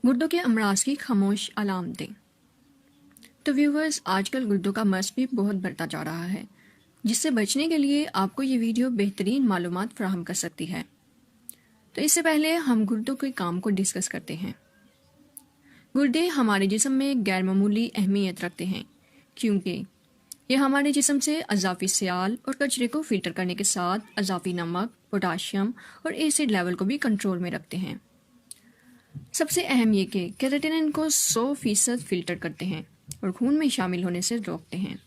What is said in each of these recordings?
गुर्दों के अमराज की खामोश अलामतें। तो व्यूवर्स, आजकल गुर्दों का मर्ज भी बहुत बढ़ता जा रहा है, जिससे बचने के लिए आपको ये वीडियो बेहतरीन मालूमात फराहम कर सकती है। तो इससे पहले हम गुर्दों के काम को डिस्कस करते हैं। गुर्दे हमारे जिस्म में गैर मामूली अहमियत रखते हैं, क्योंकि ये हमारे जिस्म से अज़ाफ़ी सियाल और कचरे को फिल्टर करने के साथ अज़ाफ़ी नमक, पोटाशियम और एसिड लेवल को भी कंट्रोल में रखते हैं। सबसे अहम ये कि केराटिनिन को 100% फिल्टर करते हैं और खून में शामिल होने से रोकते हैं।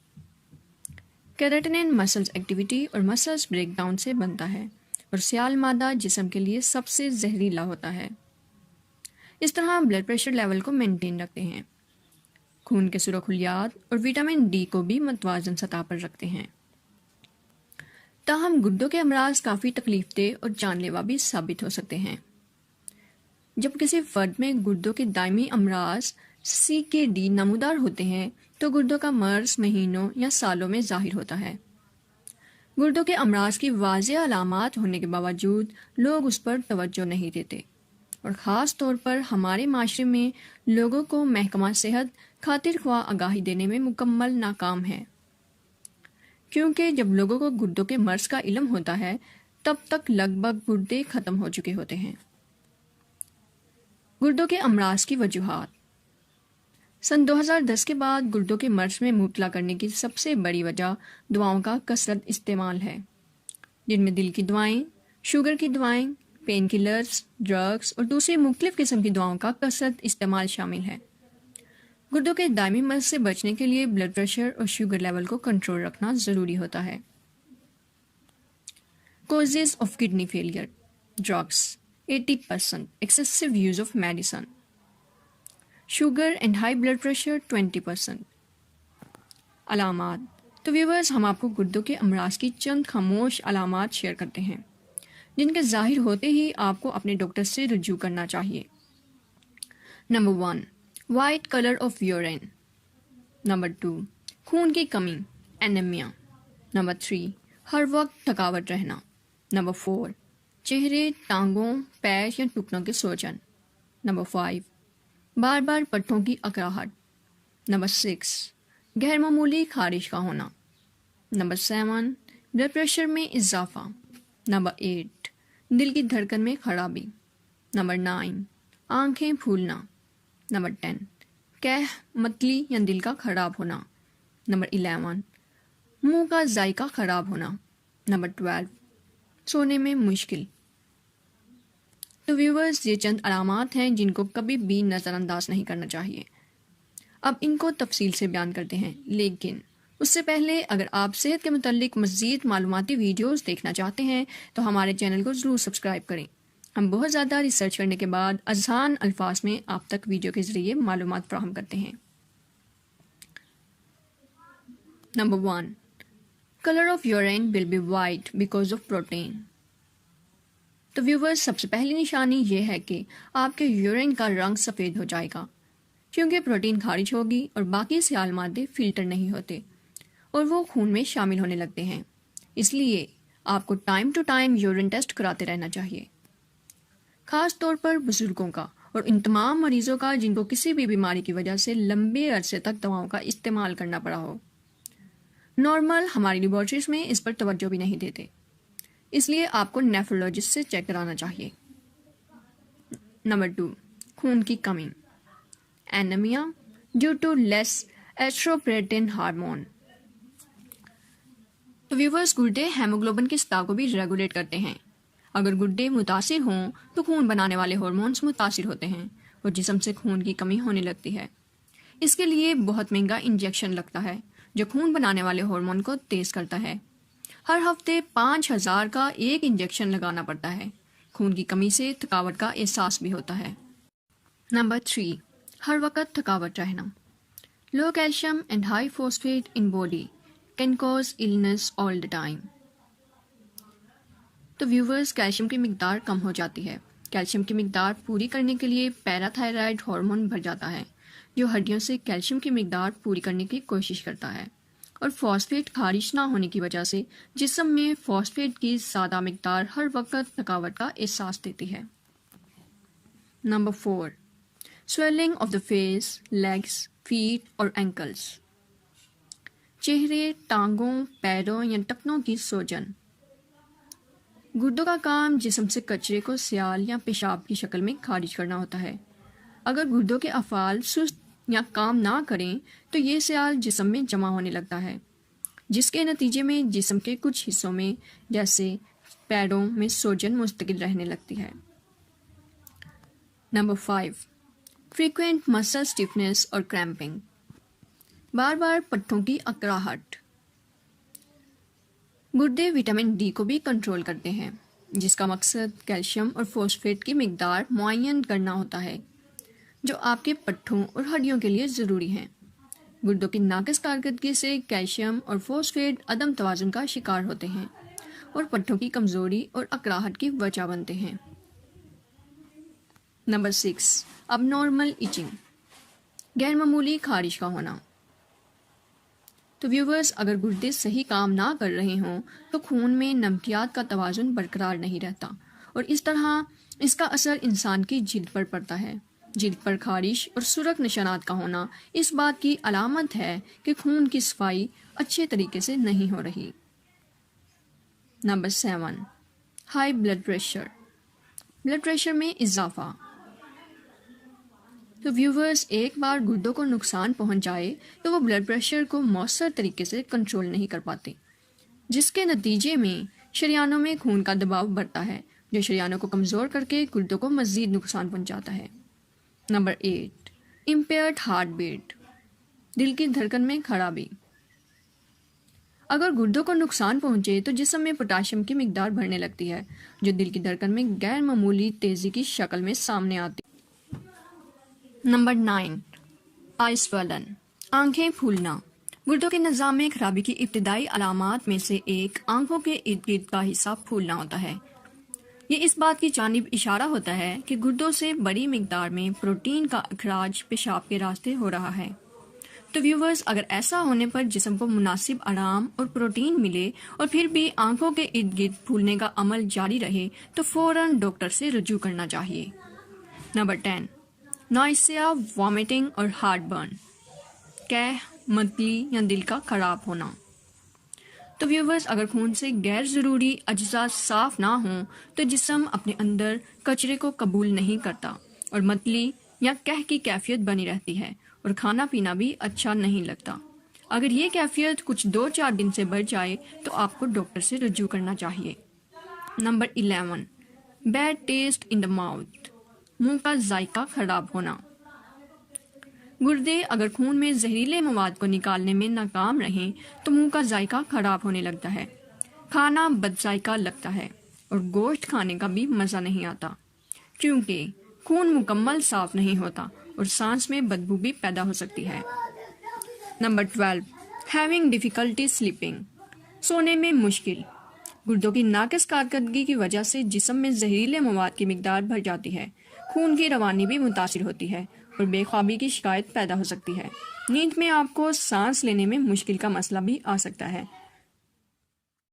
केराटिनिन मसल्स एक्टिविटी और मसल्स ब्रेकडाउन से बनता है और सियाल मादा जिस्म के लिए सबसे जहरीला होता है। इस तरह ब्लड प्रेशर लेवल को मेंटेन रखते हैं, खून के सुरखुलियात और विटामिन डी को भी मतवाजन सतह पर रखते हैं। ताहम गुर्दों के अमराज काफ़ी तकलीफदेह और जानलेवा भी साबित हो सकते हैं। जब किसी फर्द में गुर्दों के दायमी अमराज CKD नमूदार होते हैं तो गुर्दों का मर्ज महीनों या सालों में जाहिर होता है। गुर्दों के अमराज की वाज़ेह अलामात होने के बावजूद लोग उस पर तवज्जो नहीं देते, और ख़ास तौर पर हमारे माशरे में लोगों को महकमा सेहत खातिर ख्वाह आगाही देने में मुकम्मल नाकाम है, क्योंकि जब लोगों को गुर्दों के मर्ज का इल्म होता है तब तक लगभग गुर्दे ख़त्म हो चुके होते हैं। गुर्दों के अमराज की वजूहात। सन 2010 के बाद गुर्दों के मर्ज में मुबतला करने की सबसे बड़ी वजह दवाओं का कसरत इस्तेमाल है, जिनमें दिल की दवाएं, शुगर की दवाएं, पेन किलर्स, ड्रग्स और दूसरी मुख्तलिफ किस्म की दवाओं का कसरत इस्तेमाल शामिल है। गुर्दों के दायमी मर्ज से बचने के लिए ब्लड प्रेशर और शुगर लेवल को कंट्रोल रखना ज़रूरी होता है। Causes of kidney failure. Drugs 80%, excessive use of medicine. Sugar and high blood pressure 20%. अलामात। तो व्यूवर्स, हम आपको गुर्दों के अमराज की चंद खामोश अलामात शेयर करते हैं, जिनके जाहिर होते ही आपको अपने डॉक्टर से रुजू करना चाहिए। Number 1, white colour of urine. Number 2, खून की कमी, एनीमिया। नंबर 3, हर वक्त थकावट रहना। नंबर 4, चेहरे, टांगों, पैर या टुकड़ों के सूजन। नंबर 5, बार बार पट्टों की अकड़ाहट। नंबर 6, गैर मामूली खारिश का होना। नंबर 7, ब्लड प्रेशर में इजाफा। नंबर 8, दिल की धड़कन में खराबी। नंबर 9, आंखें फूलना। नंबर 10, कैह, मतली या दिल का खराब होना। नंबर 11, मुंह का जायका खराब होना। नंबर 12, सोने में मुश्किल। तो व्यूवर्स, ये चंद अलामात हैं जिनको कभी भी नज़रअंदाज नहीं करना चाहिए। अब इनको तफसील से बयान करते हैं, लेकिन उससे पहले अगर आप सेहत के मुतालिक मज़ीद मालूमाती वीडियोस देखना चाहते हैं तो हमारे चैनल को ज़रूर सब्सक्राइब करें। हम बहुत ज़्यादा रिसर्च करने के बाद आसान अल्फाज में आप तक वीडियो के ज़रिए मालूमात फराहम करते हैं। Number 1, colour of urine will be white because of protein. तो व्यूवर्स, सबसे पहली निशानी ये है कि आपके यूरिन का रंग सफ़ेद हो जाएगा, क्योंकि प्रोटीन खारिज होगी और बाकी सियाल मादे फिल्टर नहीं होते और वो खून में शामिल होने लगते हैं। इसलिए आपको time to time urine test कराते रहना चाहिए, ख़ास तौर पर बुजुर्गों का और इन तमाम मरीज़ों का जिनको किसी भी बीमारी की वजह से लंबे अरसे तक दवाओं का इस्तेमाल करना पड़ा हो। नॉर्मल हमारी लेबॉरेटरीज में इस पर तवज्जो भी नहीं देते, इसलिए आपको नेफ्रोलॉजिस्ट से चेक कराना चाहिए। नंबर 2, खून की कमी, anaemia due to less erythropoietin hormone. तो व्यूवर्स, गुर्दे हेमोग्लोबिन की सतह को भी रेगुलेट करते हैं। अगर गुर्दे मुतासिर हों तो खून बनाने वाले हार्मोन्स मुतासिर होते हैं और जिस्म से खून की कमी होने लगती है। इसके लिए बहुत महंगा इंजेक्शन लगता है जो खून बनाने वाले हार्मोन को तेज़ करता है। हर हफ्ते 5000 का एक इंजेक्शन लगाना पड़ता है। खून की कमी से थकावट का एहसास भी होता है। नंबर 3, हर वक्त थकावट रहना। Low calcium and high phosphate in body can cause illness all the time. तो व्यूवर्स, कैल्शियम की मिकदार कम हो जाती है। कैल्शियम की मिकदार पूरी करने के लिए पैराथायराइड हार्मोन भर जाता है, जो हड्डियों से कैल्शियम की मिकदार पूरी करने की कोशिश करता है, और फॉस्फेट खारिज ना होने की वजह से जिस्म में फॉस्फेट की ज़्यादा मिकदार हर वक्त थकावट का एहसास देती है। Number 4, swelling of the face, legs, feet اور ankles. چہرے، ٹانگوں، پیروں یا ٹخنوں کی سوجن. گردوں کا کام جسم سے کچرے کو سیال یا پیشاب کی شکل میں خارج کرنا ہوتا ہے. اگر گردوں کے افعال سست یا کام نہ کریں تو یہ سیال جسم میں جمع ہونے لگتا ہے، جس کے نتیجے میں جسم کے کچھ حصوں میں جیسے پیروں میں سوجن مستقل رہنے لگتی ہے. نمبر 5. فریکوینٹ مسل اسٹیفنس اور کریمپنگ. بار بار پٹھوں کی اکڑاہٹ. گردے وٹامن ڈی کو بھی کنٹرول کرتے ہیں، جس کا مقصد کیلشیم اور فاسفیٹ کی مقدار معین کرنا ہوتا ہے جو آپ کے پٹھوں اور ہڈیوں کے لیے ضروری ہیں. گردوں کی ناقص کارکردگی سے کیلشیم اور فاسفیٹ عدم توازن کا شکار ہوتے ہیں اور پٹھوں کی کمزوری اور اکڑاہٹ کی وجہ بنتے ہیں. نمبر 6. اب نارمل ایچنگ، غیر معمولی خارش کا ہونا. تو ویورز، اگر گردے صحیح کام نہ کر رہے ہوں تو خون میں نمکیات کا توازن برقرار نہیں رہتا اور اس طرح اس کا اثر انسان کی جلد پر پڑتا ہے. جلد پر خارش اور سرخ نشانات کا ہونا اس بات کی علامت ہے کہ خون کی صفائی اچھے طریقے سے نہیں ہو رہی. Number 7. High blood pressure, blood pressure میں اضافہ. تو ویورز، ایک بار گردوں کو نقصان پہنچ جائے تو وہ بلڈ پریشر کو مؤثر طریقے سے کنٹرول نہیں کر پاتے، جس کے نتیجے میں شریانوں میں خون کا دباؤ بڑھتا ہے جو شریانوں کو کمزور کر کے گردوں کو مزید نقصان پہنچاتا ہے. نمبر 8. امپیئرڈ ہارٹ بیٹ، دل کی دھڑکن میں خرابی. اگر گردوں کو نقصان پہنچے تو جسم میں پوٹاشیم کی مقدار بڑھنے لگتی ہے جو دل کی دھڑکن میں غیر معمولی تیزی کی شکل میں سامنے آتی. نمبر 9. آئی سویلن، آنکھیں پھولنا. گردوں کے نظام میں خرابی کی ابتدائی علامات میں سے ایک آنکھوں کے ارد گرد کا حصہ پھولنا ہوتا ہے. یہ اس بات کی جانب اشارہ ہوتا ہے کہ گردوں سے بڑی مقدار میں پروٹین کا اخراج پیشاب کے راستے ہو رہا ہے. تو ویورز، اگر ایسا ہونے پر جسم کو مناسب آرام اور پروٹین ملے اور پھر بھی آنکھوں کے ارد گرد پھولنے کا عمل جاری رہے تو فوراً ڈاکٹر سے رجوع کرنا چاہیے. نمبر 10. نوائسیا، وامٹنگ اور ہارٹ برن، قے، متلی یا دل کا خراب ہونا. تو ویورز، اگر خون سے غیر ضروری اجزاء صاف نہ ہوں تو جسم اپنے اندر کچرے کو قبول نہیں کرتا اور متلی یا قے کی کیفیت بنی رہتی ہے اور کھانا پینا بھی اچھا نہیں لگتا. اگر یہ کیفیت کچھ 2-4 دن سے بڑھ جائے تو آپ کو ڈاکٹر سے رجوع کرنا چاہیے. Number 11. Bad taste in the mouth, منہ کا ذائقہ خراب ہونا. گردے اگر خون میں زہریلے مواد کو نکالنے میں ناکام رہیں تو منہ کا ذائقہ خراب ہونے لگتا ہے، کھانا بد ذائقہ لگتا ہے اور گوشت کھانے کا بھی مزہ نہیں آتا کیونکہ خون مکمل صاف نہیں ہوتا اور سانس میں بدبو بھی پیدا ہو سکتی ہے. نمبر 12. ہیونگ ڈیفیکلٹی سلیپنگ، سونے میں مشکل. گردوں کی ناقص کارکردگی کی وجہ سے جسم میں زہریلے مواد کی مقدار بڑھ جاتی ہے، خون کی روانی بھی متاثر ہوتی ہے اور بے خوابی کی شکایت پیدا ہو سکتی ہے. نیند میں آپ کو سانس لینے میں مشکل کا مسئلہ بھی آ سکتا ہے.